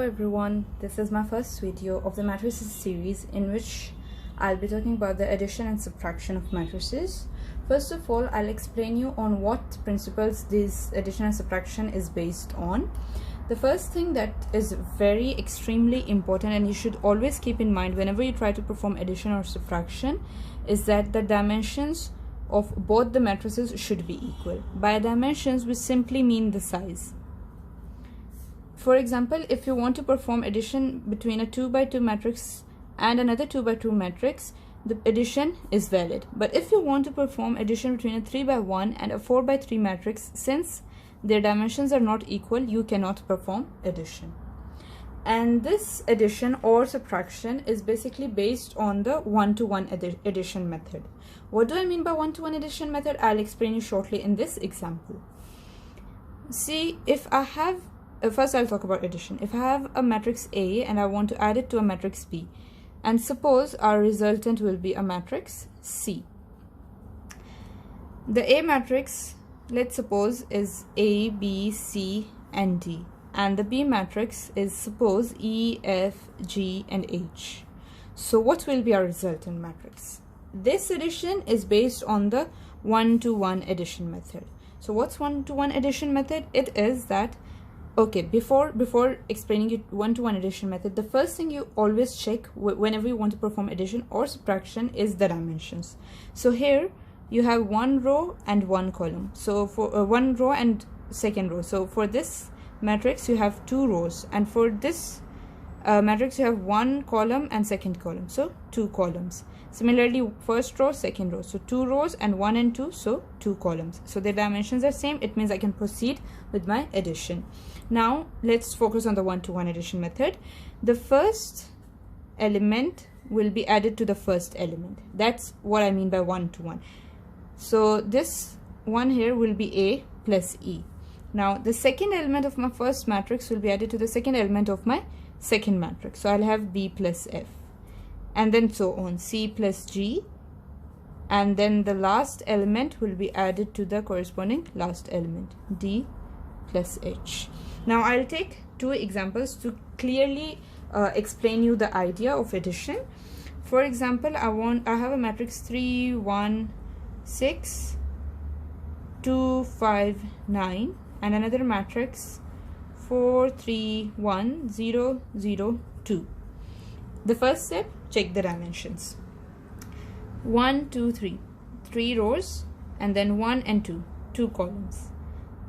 Everyone, this is my first video of the matrices series in which I'll be talking about the addition and subtraction of matrices. First of all, I'll explain you on what principles this addition and subtraction is based on. The first thing that is very extremely important and you should always keep in mind whenever you try to perform addition or subtraction is that the dimensions of both the matrices should be equal. By dimensions, we simply mean the size. For example, if you want to perform addition between a 2 by 2 matrix and another 2 by 2 matrix, the addition is valid. But if you want to perform addition between a 3 by 1 and a 4 by 3 matrix, since their dimensions are not equal, you cannot perform addition. And this addition or subtraction is basically based on the one-to-one addition method. What do I mean by one-to-one addition method? I'll explain you shortly in this example. See, if I have first I'll talk about addition. If I have a matrix A and I want to add it to a matrix B, and suppose our resultant will be a matrix C. The A matrix, let's suppose, is A, B, C and D, and the B matrix is suppose E, F, G and H. So what will be our resultant matrix? This addition is based on the one-to-one addition method. So what's one-to-one addition method? It is that before explaining it one-to-one addition method, the first thing you always check whenever you want to perform addition or subtraction is the dimensions. So here you have one row and one column. So for one row and second row. So for this matrix you have two rows, and for this matrix you have one column and second column, so two columns. Similarly, first row, second row, so two rows and one and two, so two columns. So the dimensions are same. It means I can proceed with my addition. Now let's focus on the one-to-one addition method. The first element will be added to the first element. That's what I mean by one-to-one. So this one here will be A plus E. Now the second element of my first matrix will be added to the second element of my second matrix. So I'll have B plus F, and then so on, C plus G, and then the last element will be added to the corresponding last element, D plus H. Now I'll take two examples to clearly explain you the idea of addition. For example, I have a matrix 3, 1, 6, 2, 5, 9 and another matrix 4, 3, 1, 0, 0, 2. The first step, check the dimensions. 1, 2, 3, 3 rows, and then 1 and 2, 2 columns.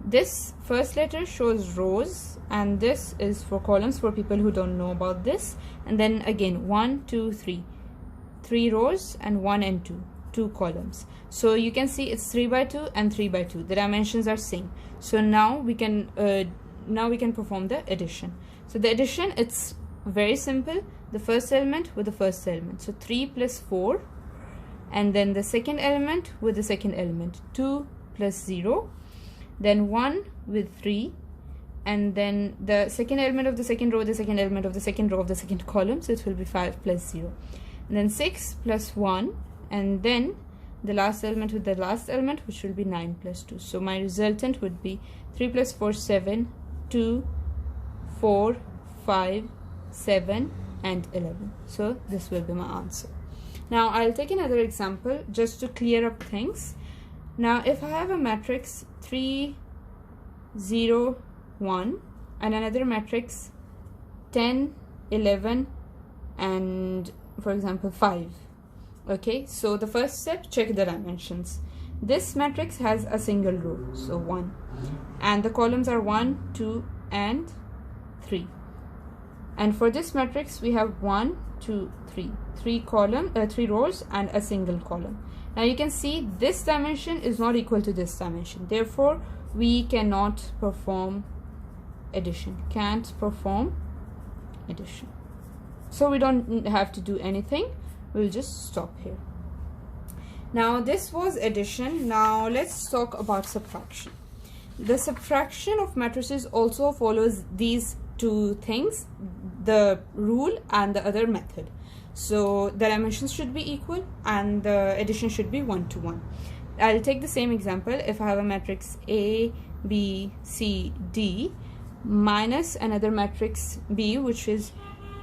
This first letter shows rows and this is for columns for people who don't know about this. And then again 1, 2, 3, 3 rows and 1 and 2, 2 columns. So you can see it's 3 by 2 and 3 by 2. The dimensions are same. So now we can perform the addition. So the addition, it's very simple. The first element with the first element, so 3 plus 4, and then the second element with the second element, 2 plus 0, then 1 with 3, and then the second element of the second row, the second element of the second row of the second column, so it will be 5 plus 0, and then 6 plus 1, and then the last element with the last element, which will be 9 plus 2. So my resultant would be 3 plus 4, 7, 2, 4, 5, 7 and 11. So this will be my answer. Now I'll take another example just to clear up things. Now if I have a matrix 3, 0, 1 and another matrix 10, 11 and for example 5. Okay, so the first step, check the dimensions. This matrix has a single row, so 1, and the columns are 1, 2 and 3. And for this matrix we have 1, 2, 3, 3 rows and a single column. Now you can see this dimension is not equal to this dimension, therefore we cannot perform addition, so we don't have to do anything. We'll just stop here. Now this was addition. Now let's talk about subtraction. The subtraction of matrices also follows these two things, the rule and the other method. So the dimensions should be equal and the addition should be one-to-one. I'll take the same example. If I have a matrix A, B, C, D, minus another matrix B, which is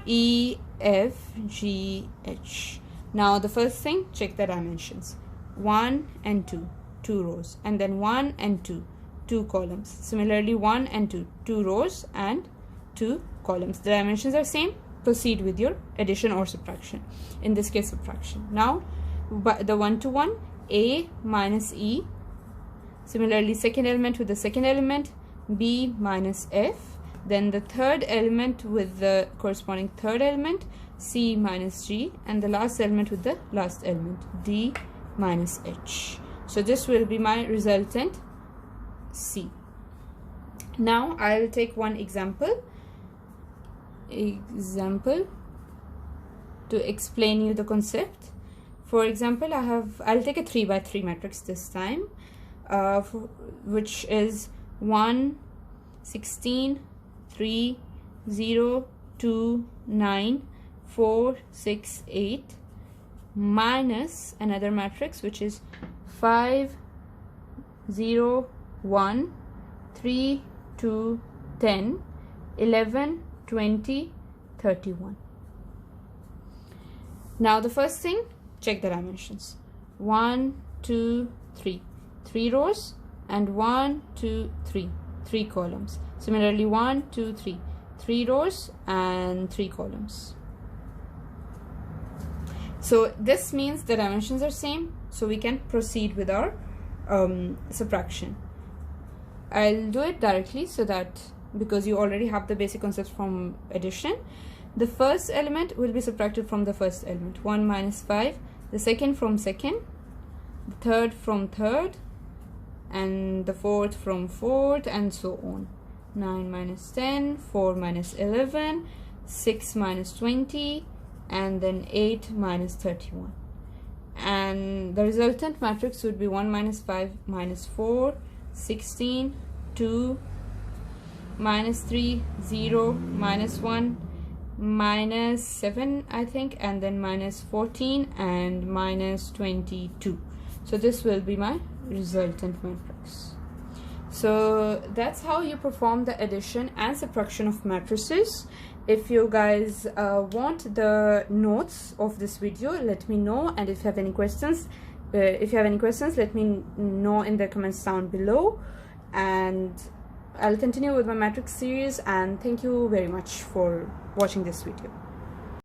E, F, G, H. Now the first thing, check the dimensions. 1 and 2, 2 rows, and then 1 and 2, 2 columns. Similarly 1 and 2, 2 rows and 2 columns. The dimensions are same. Proceed with your addition or subtraction. In this case, subtraction. Now the 1 to 1, A minus E. Similarly, second element with the second element, B minus F. Then the third element with the corresponding third element, C minus G. And the last element with the last element, D minus H. So this will be my resultant C. Now I'll take one example to explain you the concept. For example, I'll take a 3 by 3 matrix this time, which is 1, 16, 3, 0, 2, 9, 4, 6, 8, minus another matrix which is 5, 0, 1, 3, 2, 10, 11, 20, 31. Now the first thing, check the dimensions. 1, 2, 3, 3 rows, and 1, 2, 3, 3 columns. Similarly 1, 2, 3, 3 rows and 3 columns. So this means the dimensions are same, so we can proceed with our subtraction. I'll do it directly so that, because you already have the basic concepts from addition, the first element will be subtracted from the first element, 1 minus 5, the second from second, the third from third, and the fourth from fourth, and so on. 9 minus 10, 4 minus 11, 6 minus 20, and then 8 minus 31. And the resultant matrix would be 1 minus 5 minus 4, 16, 2, minus 3, 0, minus 1, minus 7 I think, and then minus 14 and minus 22. So this will be my resultant matrix. So that's how you perform the addition and subtraction of matrices. If you guys want the notes of this video, let me know, and if you have any questions let me know in the comments down below, and I'll continue with my matrix series. And thank you very much for watching this video.